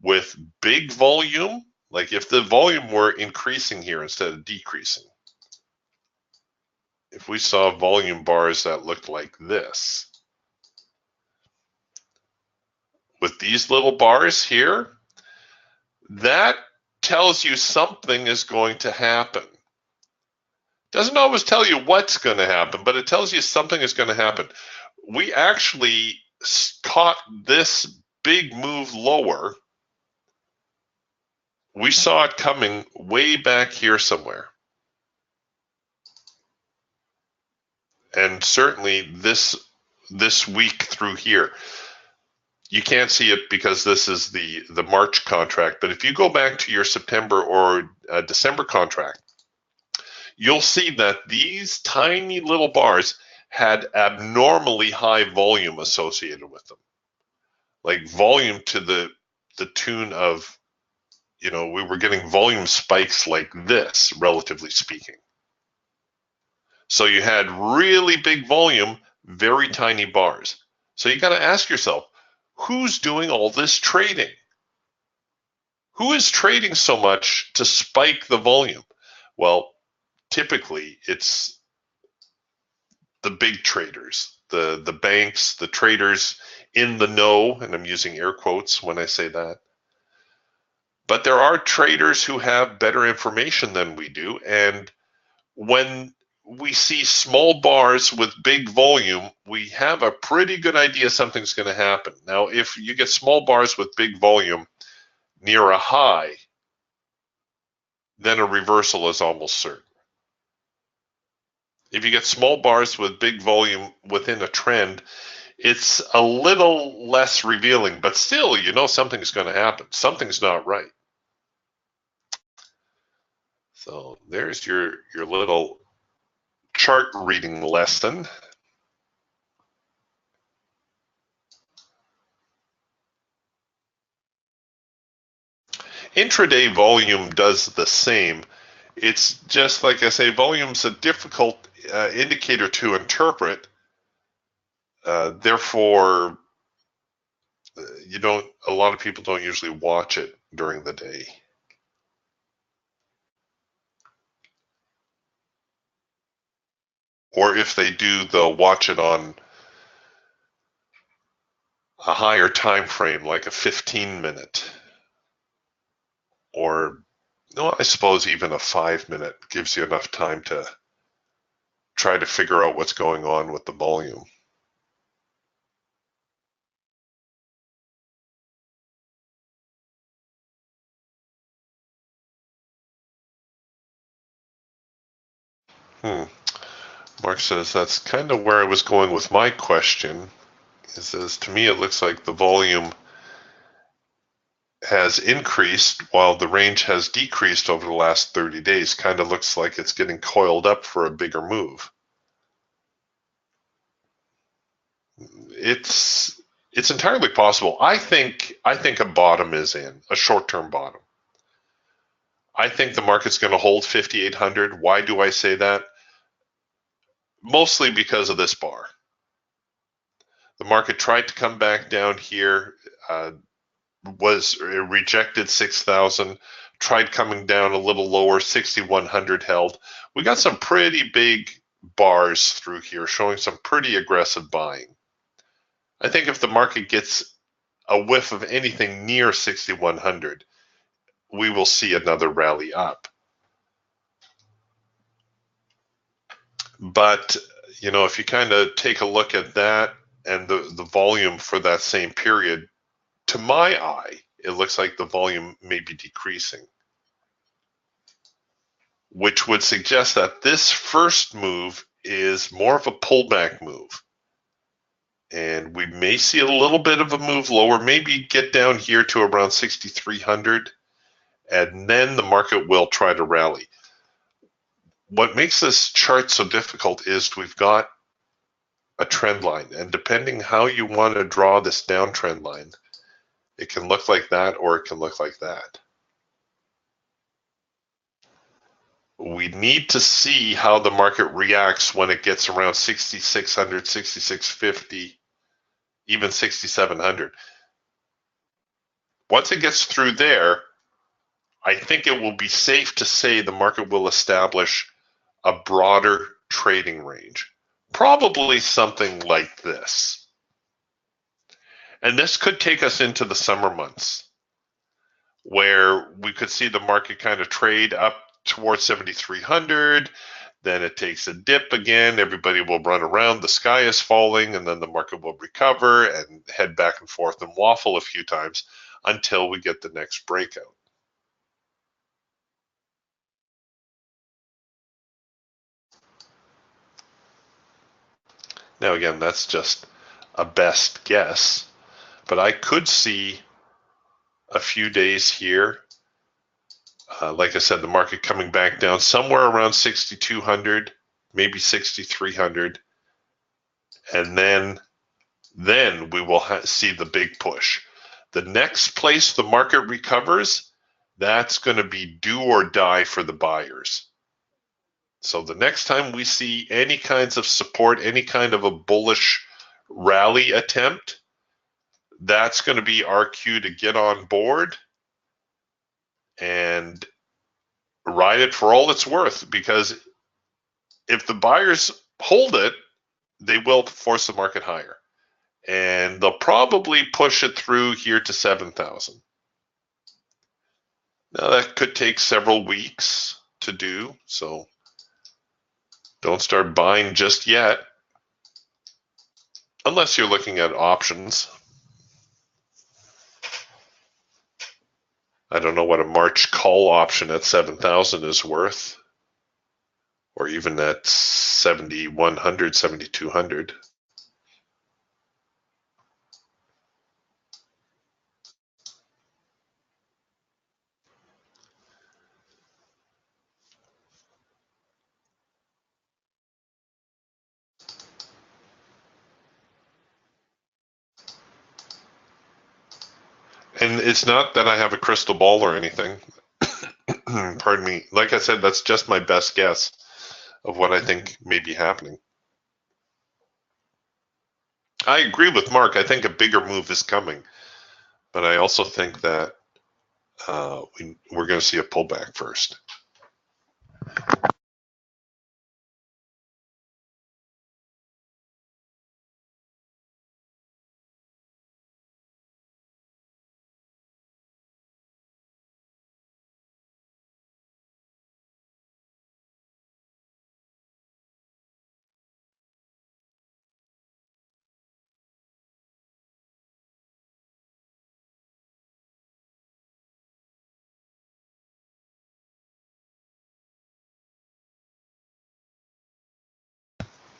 with big volume, like if the volume were increasing here instead of decreasing, if we saw volume bars that looked like this, with these little bars here, that tells you something is going to happen. Doesn't always tell you what's going to happen, but it tells you something is going to happen. We actually caught this big move lower. We saw it coming way back here somewhere. And certainly this week through here. You can't see it because this is the March contract, but if you go back to your September or December contract, you'll see that these tiny little bars had abnormally high volume associated with them. Like volume to the tune of, you know, we were getting volume spikes like this, relatively speaking. So you had really big volume, very tiny bars. So you got to ask yourself, who's doing all this trading? Who is trading so much to spike the volume? Well, typically it's the big traders, the banks, the traders in the know, and I'm using air quotes when I say that. But there are traders who have better information than we do, and when we see small bars with big volume, we have a pretty good idea something's going to happen. Now, if you get small bars with big volume near a high, then a reversal is almost certain. If you get small bars with big volume within a trend, it's a little less revealing, but still, you know something's going to happen. Something's not right. So there's your little chart reading lesson. Intraday volume does the same. It's just like I say, volume's a difficult indicator to interpret. Therefore, a lot of people don't usually watch it during the day. Or if they do, they'll watch it on a higher time frame, like a 15-minute, or no, I suppose even a 5-minute gives you enough time to try to figure out what's going on with the volume. Mark says that's kind of where I was going with my question. He says, to me, it looks like the volume has increased while the range has decreased over the last 30 days. Kind of looks like it's getting coiled up for a bigger move. It's entirely possible. I think a bottom is in, a short-term bottom. I think the market's going to hold 5,800. Why do I say that? Mostly because of this bar. The market tried to come back down here, was rejected 6,000, tried coming down a little lower, 6,100 held. We got some pretty big bars through here showing some pretty aggressive buying. I think if the market gets a whiff of anything near 6,100, we will see another rally up. But, you know, if you kind of take a look at that and the volume for that same period, to my eye, it looks like the volume may be decreasing, which would suggest that this first move is more of a pullback move. And we may see a little bit of a move lower, maybe get down here to around 6,300, and then the market will try to rally. What makes this chart so difficult is we've got a trend line, and depending how you want to draw this downtrend line, it can look like that or it can look like that. We need to see how the market reacts when it gets around 6,600, 6,650, even 6,700. Once it gets through there, I think it will be safe to say the market will establish a broader trading range, probably something like this. And this could take us into the summer months, where we could see the market kind of trade up towards 7,300. Then it takes a dip again. Everybody will run around. The sky is falling, and then the market will recover and head back and forth and waffle a few times until we get the next breakout. Now, again, that's just a best guess, but I could see a few days here. Like I said, the market coming back down somewhere around 6,200, maybe 6,300, and then we will see the big push. The next place the market recovers, that's going to be do or die for the buyers. So the next time we see any kinds of support, any kind of a bullish rally attempt, that's going to be our cue to get on board and ride it for all it's worth, because if the buyers hold it, they will force the market higher, and they'll probably push it through here to 7,000. Now that could take several weeks to do, so don't start buying just yet, unless you're looking at options. I don't know what a March call option at 7,000 is worth, or even at 7,100, 7,200. And it's not that I have a crystal ball or anything. Pardon me. Like I said, that's just my best guess of what I think may be happening. I agree with Mark. I think a bigger move is coming, but I also think that we're going to see a pullback first.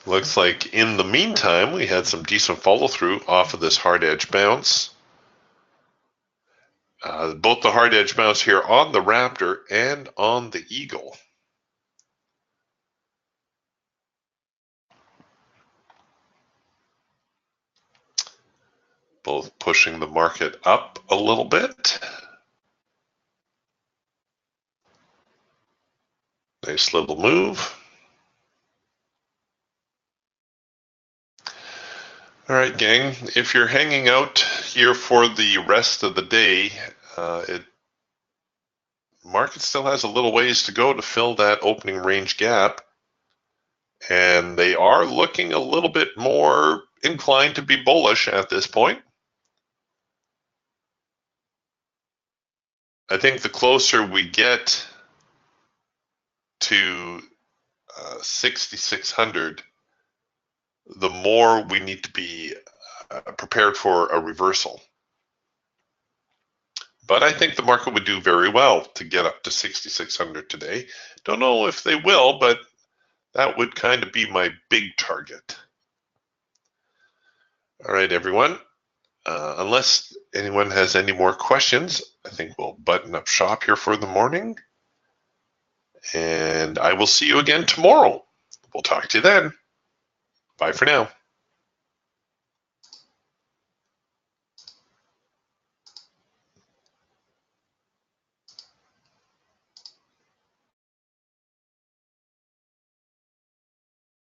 Looks like in the meantime, we had some decent follow through off of this hard edge bounce. Both the hard edge bounce here on the Raptor and on the Eagle. Both pushing the market up a little bit. Nice little move. All right, gang, if you're hanging out here for the rest of the day, market still has a little ways to go to fill that opening range gap. And they are looking a little bit more inclined to be bullish at this point. I think the closer we get to 6,600, the more we need to be prepared for a reversal. But I think the market would do very well to get up to 6,600 today. Don't know if they will, but that would kind of be my big target. All right, everyone. Unless anyone has any more questions, I think we'll button up shop here for the morning. And I will see you again tomorrow. We'll talk to you then. Bye for now.